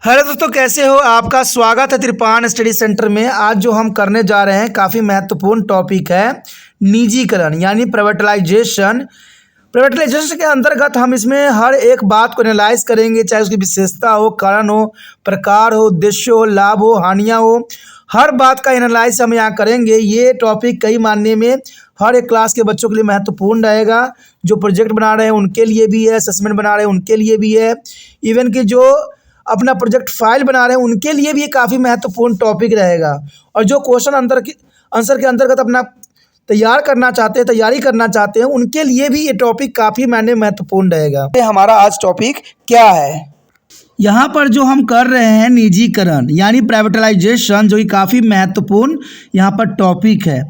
Hello दोस्तों, कैसे हो? आपका स्वागत है त्रिपान स्टडी सेंटर में। आज जो हम करने जा रहे हैं काफ़ी महत्वपूर्ण टॉपिक है निजीकरण यानी प्राइवेटाइजेशन। प्राइवेटाइजेशन के अंतर्गत हम इसमें हर एक बात को एनालाइज करेंगे, चाहे उसकी विशेषता हो, कारण हो, प्रकार हो, उद्देश्य हो, लाभ हो, हानियाँ हो, हर बात का एनालाइज हम यहाँ करेंगे। ये टॉपिक कई मायने में हर एक क्लास के बच्चों के लिए महत्वपूर्ण रहेगा। जो प्रोजेक्ट बना रहे हैं उनके लिए भी है, असेसमेंट बना रहे हैं उनके लिए भी है, इवन कि जो अपना प्रोजेक्ट फाइल बना रहे हैं उनके लिए भी ये काफ़ी महत्वपूर्ण टॉपिक रहेगा। और जो क्वेश्चन आंसर के अंतर्गत अपना तैयारी करना चाहते हैं उनके लिए भी ये टॉपिक काफ़ी मायने महत्वपूर्ण रहेगा। ये हमारा आज टॉपिक क्या है? यहाँ पर जो हम कर रहे हैं निजीकरण यानी प्राइवेटाइजेशन, जो कि काफ़ी महत्वपूर्ण यहाँ पर टॉपिक है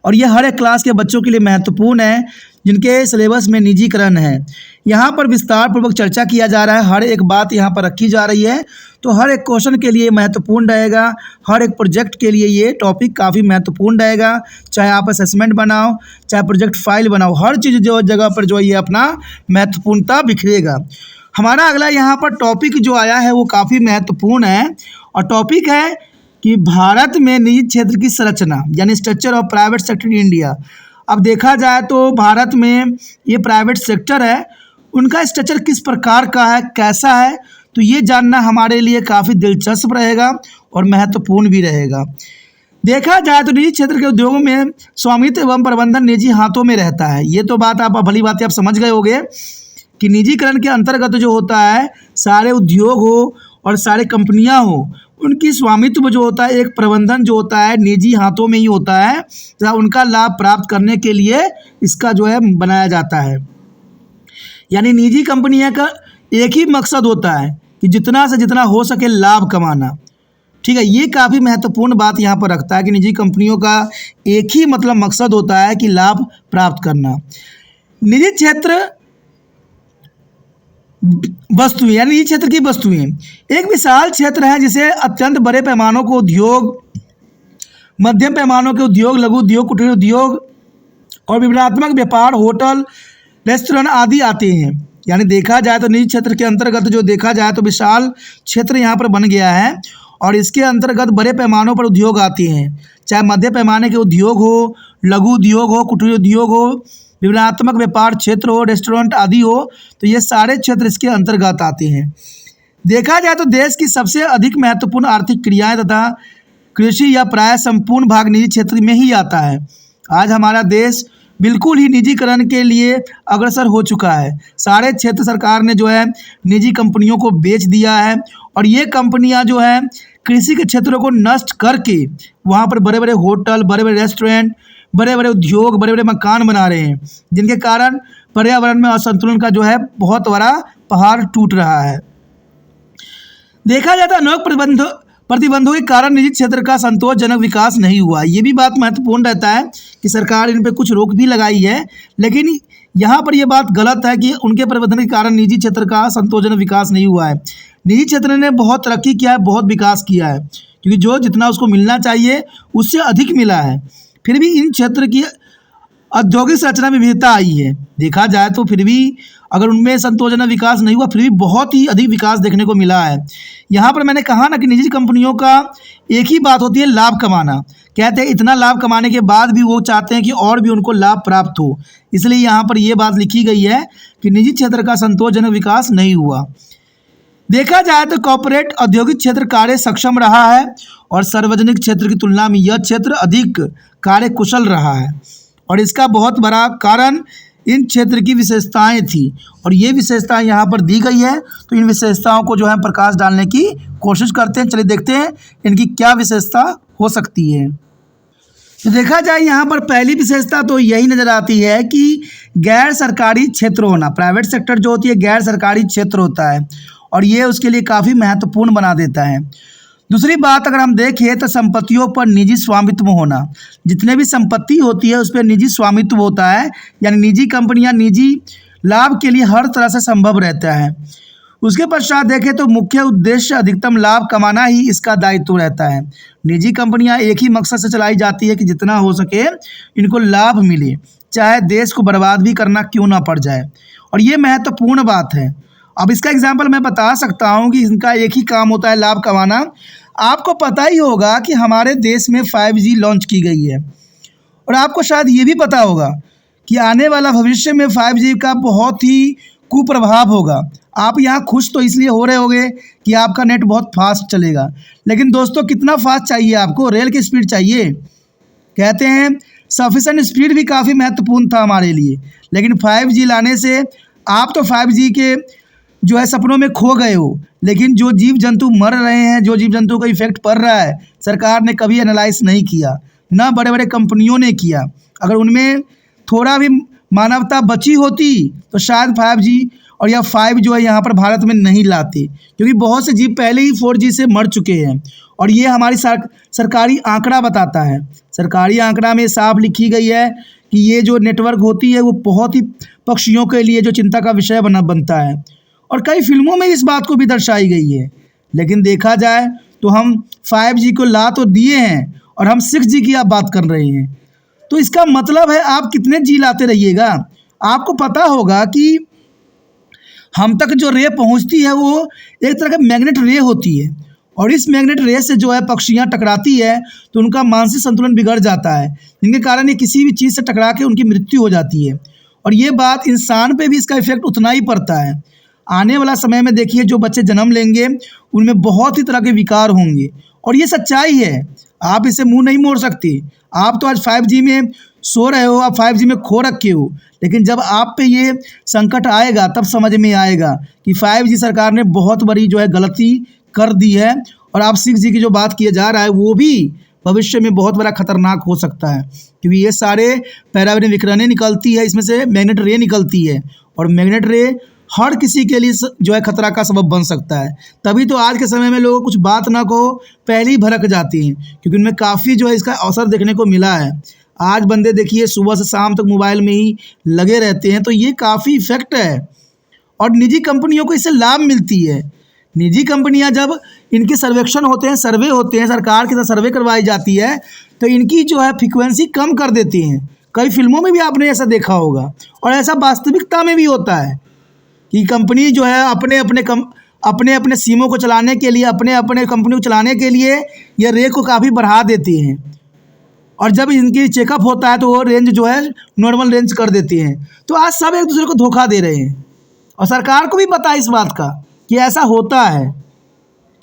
और ये हर एक क्लास के बच्चों के लिए महत्वपूर्ण है जिनके सिलेबस में निजीकरण है। यहाँ पर विस्तार पूर्वक चर्चा किया जा रहा है, हर एक बात यहाँ पर रखी जा रही है, तो हर एक क्वेश्चन के लिए महत्वपूर्ण रहेगा, हर एक प्रोजेक्ट के लिए ये टॉपिक काफ़ी महत्वपूर्ण रहेगा। चाहे आप असेसमेंट बनाओ, चाहे प्रोजेक्ट फाइल बनाओ, हर चीज़ जो जगह पर जो ये अपना महत्वपूर्णता बिखरेगा। हमारा अगला यहाँ पर टॉपिक जो आया है वो काफ़ी महत्वपूर्ण है और टॉपिक है कि भारत में निजी क्षेत्र की संरचना यानी structure of private sector in India. अब देखा जाए तो भारत में ये प्राइवेट सेक्टर है, उनका स्ट्रक्चर किस प्रकार का है, कैसा है, तो ये जानना हमारे लिए काफ़ी दिलचस्प रहेगा और महत्वपूर्ण भी रहेगा। देखा जाए तो निजी क्षेत्र के उद्योगों में स्वामित्व एवं प्रबंधन निजी हाथों में रहता है। ये तो बात आप भली बात आप समझ गए होंगे कि निजीकरण के अंतर्गत जो होता है सारे उद्योग हो और सारे कंपनियां हो, उनकी स्वामित्व जो होता है, एक प्रबंधन जो होता है निजी हाथों में ही होता है, तथा उनका लाभ प्राप्त करने के लिए इसका जो है बनाया जाता है। यानी निजी कंपनियां का एक ही मकसद होता है कि जितना से जितना हो सके लाभ कमाना। ठीक है, ये काफ़ी महत्वपूर्ण बात यहाँ पर रखता है कि निजी कंपनियों का एक ही मतलब मकसद होता है कि लाभ प्राप्त करना। निजी क्षेत्र वस्तुएं यानी निजी क्षेत्र की वस्तुएं एक विशाल क्षेत्र है जिसे अत्यंत बड़े पैमानों को उद्योग, मध्यम पैमानों के उद्योग, लघु उद्योग, कुटीर उद्योग और विवरणात्मक व्यापार, होटल, रेस्टोरेंट आदि आते हैं। यानी देखा जाए तो निजी क्षेत्र के अंतर्गत जो देखा जाए तो विशाल क्षेत्र यहाँ पर बन गया है और इसके अंतर्गत बड़े पैमानों पर उद्योग आते हैं, चाहे मध्य पैमाने के उद्योग हो, लघु उद्योग हो, कुटीर उद्योग हो, विवरणात्मक व्यापार क्षेत्र हो, रेस्टोरेंट आदि हो, तो ये सारे क्षेत्र इसके अंतर्गत आते हैं। देखा जाए तो देश की सबसे अधिक महत्वपूर्ण आर्थिक क्रियाएं तथा कृषि या प्राय संपूर्ण भाग निजी क्षेत्र में ही आता है। आज हमारा देश बिल्कुल ही निजीकरण के लिए अग्रसर हो चुका है। सारे क्षेत्र सरकार ने जो है निजी कंपनियों को बेच दिया है और ये कंपनियां जो है कृषि के क्षेत्रों को नष्ट करके वहाँ पर बड़े बड़े होटल, बड़े बड़े रेस्टोरेंट, बड़े बड़े उद्योग, बड़े बड़े मकान बना रहे हैं, जिनके कारण पर्यावरण में असंतुलन का जो है बहुत बड़ा पहाड़ टूट रहा है। देखा जाता है अनेक प्रतिबंधों के कारण निजी क्षेत्र का संतोषजनक विकास नहीं हुआ। ये भी बात महत्वपूर्ण रहता है कि सरकार इन पे कुछ रोक भी लगाई है, लेकिन यहाँ पर यह बात गलत है कि उनके प्रबंधन के कारण निजी क्षेत्र का संतोषजनक विकास नहीं हुआ है। निजी क्षेत्र ने बहुत तरक्की किया है, बहुत विकास किया है, क्योंकि जो जितना उसको मिलना चाहिए उससे अधिक मिला है। फिर भी इन क्षेत्र की औद्योगिक संरचना में विविधता आई है। देखा जाए तो फिर भी अगर उनमें संतोषजनक विकास नहीं हुआ, फिर भी बहुत ही अधिक विकास देखने को मिला है। यहाँ पर मैंने कहा ना कि निजी कंपनियों का एक ही बात होती है लाभ कमाना। कहते हैं इतना लाभ कमाने के बाद भी वो चाहते हैं कि और भी उनको लाभ प्राप्त हो, इसलिए यहाँ पर ये बात लिखी गई है कि निजी क्षेत्र का संतोषजनक विकास नहीं हुआ। देखा जाए तो कॉर्पोरेट औद्योगिक क्षेत्र कार्य सक्षम रहा है और सार्वजनिक क्षेत्र की तुलना में यह क्षेत्र अधिक कार्य कुशल रहा है और इसका बहुत बड़ा कारण इन क्षेत्र की विशेषताएं थी और ये विशेषताएं यहाँ पर दी गई है। तो इन विशेषताओं को जो है प्रकाश डालने की कोशिश करते हैं। चलिए देखते हैं इनकी क्या विशेषता हो सकती है। तो देखा जाए यहाँ पर पहली विशेषता तो यही नज़र आती है कि गैर सरकारी क्षेत्र होना। प्राइवेट सेक्टर जो होती है गैर सरकारी क्षेत्र होता है और ये उसके लिए काफ़ी महत्वपूर्ण बना देता है। दूसरी बात अगर हम देखें तो संपत्तियों पर निजी स्वामित्व होना। जितने भी संपत्ति होती है उस पर निजी स्वामित्व होता है, यानी निजी कंपनियां निजी लाभ के लिए हर तरह से संभव रहता है। उसके पश्चात देखें तो मुख्य उद्देश्य अधिकतम लाभ कमाना ही इसका दायित्व रहता है। निजी कंपनियां एक ही मकसद से चलाई जाती है कि जितना हो सके इनको लाभ मिले, चाहे देश को बर्बाद भी करना क्यों ना पड़ जाए, और ये महत्वपूर्ण बात है। अब इसका एग्जाम्पल मैं बता सकता हूँ कि इनका एक ही काम होता है लाभ कमाना। आपको पता ही होगा कि हमारे देश में 5G लॉन्च की गई है, और आपको शायद ये भी पता होगा कि आने वाला भविष्य में 5G का बहुत ही कुप्रभाव होगा। आप यहाँ खुश तो इसलिए हो रहे होंगे कि आपका नेट बहुत फास्ट चलेगा, लेकिन दोस्तों कितना फास्ट चाहिए आपको? रेल की स्पीड चाहिए। कहते हैं सफिशेंट स्पीड भी काफ़ी महत्वपूर्ण था हमारे लिए, लेकिन 5G लाने से आप तो 5G के जो है सपनों में खो गए हो, लेकिन जो जीव जंतु मर रहे हैं, जो जीव जंतु को इफेक्ट पड़ रहा है, सरकार ने कभी एनालाइज नहीं किया, ना बड़े बड़े कंपनियों ने किया। अगर उनमें थोड़ा भी मानवता बची होती तो शायद 5G और या 5 जो है यहाँ पर भारत में नहीं लाते, क्योंकि बहुत से जीव पहले ही 4G से मर चुके हैं। और ये हमारी सरकारी आंकड़ा बताता है। सरकारी आंकड़ा में साफ लिखी गई है कि ये जो नेटवर्क होती है वो बहुत ही पक्षियों के लिए जो चिंता का विषय बनता है, और कई फिल्मों में इस बात को भी दर्शाई गई है। लेकिन देखा जाए तो हम 5G को ला तो दिए हैं और हम 6G की आप बात कर रहे हैं, तो इसका मतलब है आप कितने जी लाते रहिएगा। आपको पता होगा कि हम तक जो रे पहुंचती है वो एक तरह का मैग्नेट रे होती है, और इस मैग्नेट रे से जो है पक्षियां टकराती है तो उनका मानसिक संतुलन बिगड़ जाता है, जिनके कारण ये किसी भी चीज़ से टकरा के उनकी मृत्यु हो जाती है। और ये बात इंसान पे भी इसका इफेक्ट उतना ही पड़ता है। आने वाला समय में देखिए जो बच्चे जन्म लेंगे उनमें बहुत ही तरह के विकार होंगे, और ये सच्चाई है, आप इसे मुंह नहीं मोड़ सकते। आप तो आज 5G में सो रहे हो, आप 5G में खो रखे हो, लेकिन जब आप पे ये संकट आएगा तब समझ में आएगा कि 5G सरकार ने बहुत बड़ी जो है गलती कर दी है, और आप 6G की जो बात किया जा रहा है वो भी भविष्य में बहुत बड़ा खतरनाक हो सकता है, क्योंकि ये सारे पैराबैलिक विकिरणें निकलती है, इसमें से मैग्नेट रे निकलती है, और मैग्नेट रे हर किसी के लिए जो है खतरा का सबब बन सकता है। तभी तो आज के समय में लोग कुछ बात ना कहो पहले ही भड़क जाती हैं, क्योंकि उनमें काफ़ी जो है इसका अवसर देखने को मिला है। आज बंदे देखिए सुबह से शाम तक मोबाइल में ही लगे रहते हैं, तो ये काफ़ी इफेक्ट है, और निजी कंपनियों को इससे लाभ मिलती है। निजी कंपनियां जब इनके सर्वेक्षण होते हैं, सर्वे होते हैं, सरकार की तरफ सर्वे करवाई जाती है, तो इनकी जो है फ्रीक्वेंसी कम कर देती हैं। कई फिल्मों में भी आपने ऐसा देखा होगा, और ऐसा वास्तविकता में भी होता है कि कंपनी जो है अपने अपने सिमों को चलाने के लिए, अपने अपने कंपनी को चलाने के लिए ये रेट को काफ़ी बढ़ा देती हैं, और जब इनकी चेकअप होता है तो वो रेंज जो है नॉर्मल रेंज कर देती हैं। तो आज सब एक दूसरे को धोखा दे रहे हैं, और सरकार को भी पता है इस बात का कि ऐसा होता है,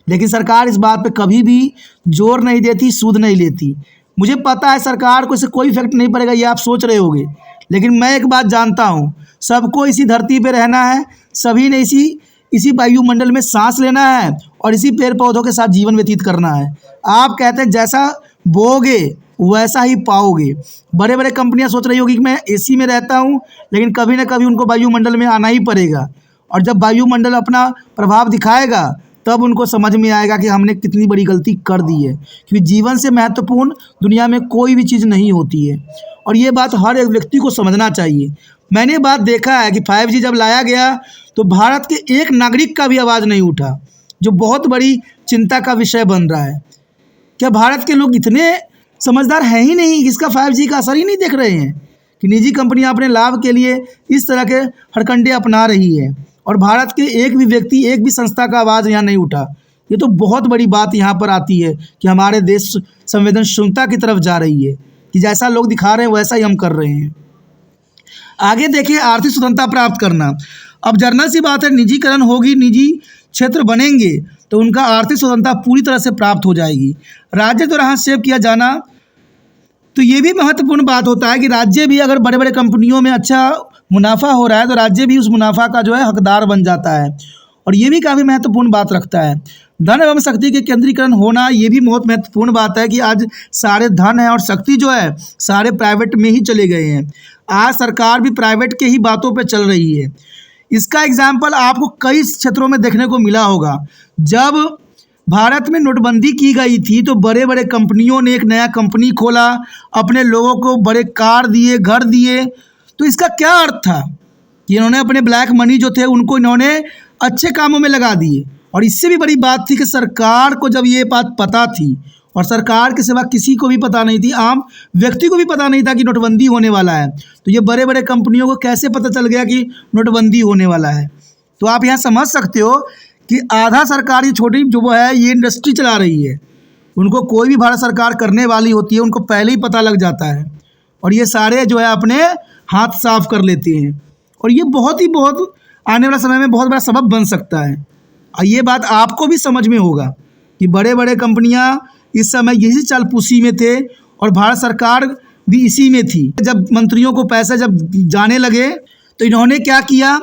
लेकिन सरकार इस बात पे कभी भी जोर नहीं देती, सूद नहीं लेती। मुझे पता है सरकार को इससे कोई इफेक्ट नहीं पड़ेगा, ये आप सोच रहे होंगे, लेकिन मैं एक बात जानता हूँ, सबको इसी धरती पे रहना है, सभी ने इसी वायुमंडल में सांस लेना है, और इसी पेड़ पौधों के साथ जीवन व्यतीत करना है। आप कहते हैं जैसा बोओगे वैसा ही पाओगे। बड़े बड़े कंपनियां सोच रही होगी कि मैं एसी में रहता हूँ, लेकिन कभी ना कभी उनको वायुमंडल में आना ही पड़ेगा, और जब वायुमंडल अपना प्रभाव दिखाएगा तब उनको समझ में आएगा कि हमने कितनी बड़ी गलती कर दी है, क्योंकि जीवन से महत्वपूर्ण दुनिया में कोई भी चीज़ नहीं होती है, और ये बात हर एक व्यक्ति को समझना चाहिए। मैंने बात देखा है कि 5G जब लाया गया तो भारत के एक नागरिक का भी आवाज़ नहीं उठा, जो बहुत बड़ी चिंता का विषय बन रहा है। क्या भारत के लोग इतने समझदार हैं ही नहीं, इसका 5G का असर ही नहीं देख रहे हैं कि निजी कंपनियां अपने लाभ के लिए इस तरह के हरकंडे अपना रही है, और भारत के एक भी व्यक्ति, एक भी संस्था का आवाज़ यहाँ नहीं उठा। ये तो बहुत बड़ी बात यहाँ पर आती है कि हमारे देश संवेदनशीलता की तरफ जा रही है, कि जैसा लोग दिखा रहे हैं वैसा ही हम कर रहे हैं। आगे देखिए, आर्थिक स्वतंत्रता प्राप्त करना। अब जर्नल सी बात है, निजीकरण होगी, निजी क्षेत्र बनेंगे तो उनका आर्थिक स्वतंत्रता पूरी तरह से प्राप्त हो जाएगी। राज्य द्वारा हस्तक्षेप किया जाना, तो ये भी महत्वपूर्ण बात होता है कि राज्य भी, अगर बड़े बड़े कंपनियों में अच्छा मुनाफा हो रहा है तो राज्य भी उस मुनाफा का जो है हकदार बन जाता है, और ये भी काफ़ी महत्वपूर्ण बात रखता है। धन एवं शक्ति के केंद्रीकरण होना, ये भी बहुत महत्वपूर्ण बात है कि आज सारे धन है और शक्ति जो है सारे प्राइवेट में ही चले गए हैं। आज सरकार भी प्राइवेट के ही बातों पे चल रही है। इसका एग्जाम्पल आपको कई क्षेत्रों में देखने को मिला होगा। जब भारत में नोटबंदी की गई थी तो बड़े बड़े कंपनियों ने एक नया कंपनी खोला, अपने लोगों को बड़े कार दिए, घर दिए। तो इसका क्या अर्थ था कि इन्होंने अपने ब्लैक मनी जो थे उनको इन्होंने अच्छे कामों में लगा दिए। और इससे भी बड़ी बात थी कि सरकार को जब ये बात पता थी, और सरकार के सिवा किसी को भी पता नहीं थी, आम व्यक्ति को भी पता नहीं था कि नोटबंदी होने वाला है, तो ये बड़े बड़े कंपनियों को कैसे पता चल गया कि नोटबंदी होने वाला है? तो आप यहाँ समझ सकते हो कि आधा सरकारी छोटी जो वो है ये इंडस्ट्री चला रही है, उनको कोई भी भारत सरकार करने वाली होती है उनको पहले ही पता लग जाता है और ये सारे जो है अपने हाथ साफ कर लेते हैं। और ये बहुत आने वाला समय में बहुत बड़ा सबब बन सकता है। और ये बात आपको भी समझ में होगा कि बड़े बड़े कंपनियां इस समय यही चालपूसी में थे और भारत सरकार भी इसी में थी। जब मंत्रियों को पैसे जब जाने लगे तो इन्होंने क्या किया,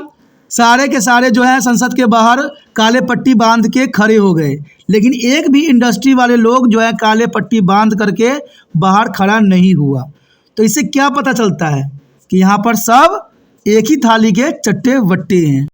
सारे के सारे जो है संसद के बाहर काले पट्टी बांध के खड़े हो गए, लेकिन एक भी इंडस्ट्री वाले लोग जो है काले पट्टी बांध करके बाहर खड़ा नहीं हुआ। तो इससे क्या पता चलता है कि यहाँ पर सब एक ही थाली के चट्टे बट्टे हैं।